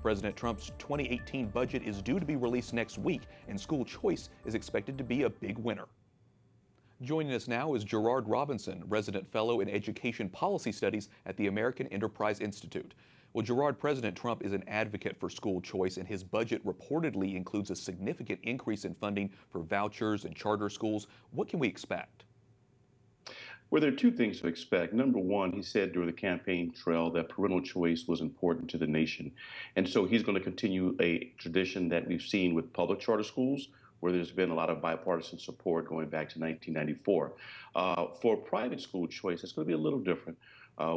President Trump's 2018 budget is due to be released next week, and school choice is expected to be a big winner. Joining us now is Gerard Robinson, Resident Fellow in Education Policy Studies at the American Enterprise Institute. Well, Gerard, President Trump is an advocate for school choice, and his budget reportedly includes a significant increase in funding for vouchers and charter schools. What can we expect? Well, there are two things to expect. Number one, he said during the campaign trail that parental choice was important to the nation. And so he's going to continue a tradition that we've seen with public charter schools, where there's been a lot of bipartisan support going back to 1994. For private school choice, it's going to be a little different.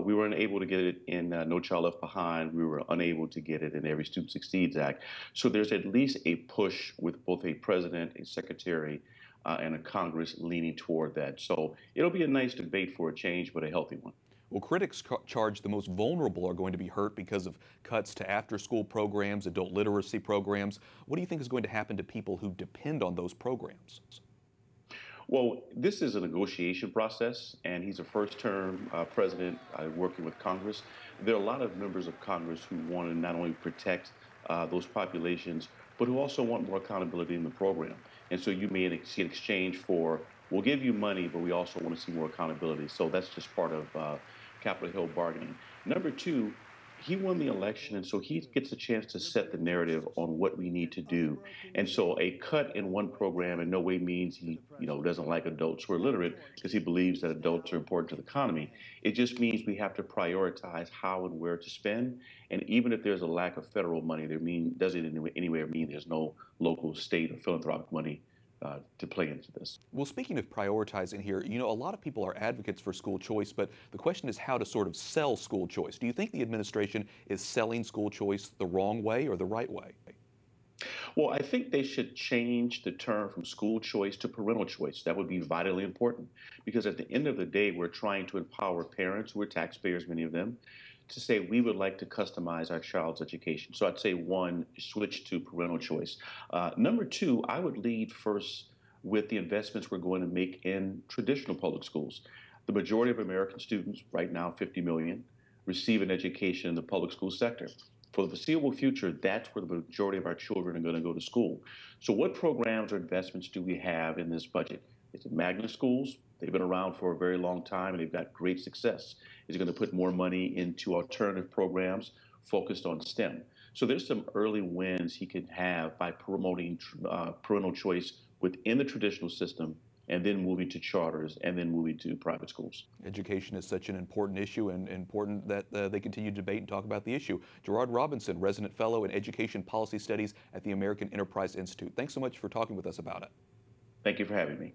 We were unable to get it in No Child Left Behind. We were unable to get it in Every Student Succeeds Act. So there's at least a push with both a president, a secretary, and a Congress leaning toward that. So it'll be a nice debate for a change, but a healthy one. Well, critics charge the most vulnerable are going to be hurt because of cuts to after-school programs, adult literacy programs. What do you think is going to happen to people who depend on those programs? Well, this is a negotiation process, and he's a first-term president working with Congress. There are a lot of members of Congress who want to not only protect those populations, but who also want more accountability in the program. And so you may see an exchange for, we'll give you money, but we also want to see more accountability. So that's just part of Capitol Hill bargaining. Number two, he won the election, and so he gets a chance to set the narrative on what we need to do. And so a cut in one program in no way means he doesn't like adults who are literate, because he believes that adults are important to the economy. It just means we have to prioritize how and where to spend. And even if there's a lack of federal money, doesn't in any way mean there's no local, state, or philanthropic money to play into this. Well, speaking of prioritizing here, a lot of people are advocates for school choice, but the question is how to sort of sell school choice. Do you think the administration is selling school choice the wrong way or the right way? Well, I think they should change the term from school choice to parental choice. That would be vitally important, because at the end of the day, we're trying to empower parents who are taxpayers, many of them, to say we would like to customize our child's education. So I'd say one, switch to parental choice. Number two, I would lead first with the investments we're going to make in traditional public schools. The majority of American students, right now 50 million, receive an education in the public school sector. For the foreseeable future, that's where the majority of our children are going to go to school. So what programs or investments do we have in this budget? Is it magnet schools? They've been around for a very long time, and they've got great success. Is it going to put more money into alternative programs focused on STEM? So there's some early wins he can have by promoting parental choice within the traditional system, and then moving to charters, and then moving to private schools. Education is such an important issue, and important that they continue to debate and talk about the issue. Gerard Robinson, Resident Fellow in Education Policy Studies at the American Enterprise Institute. Thanks so much for talking with us about it. Thank you for having me.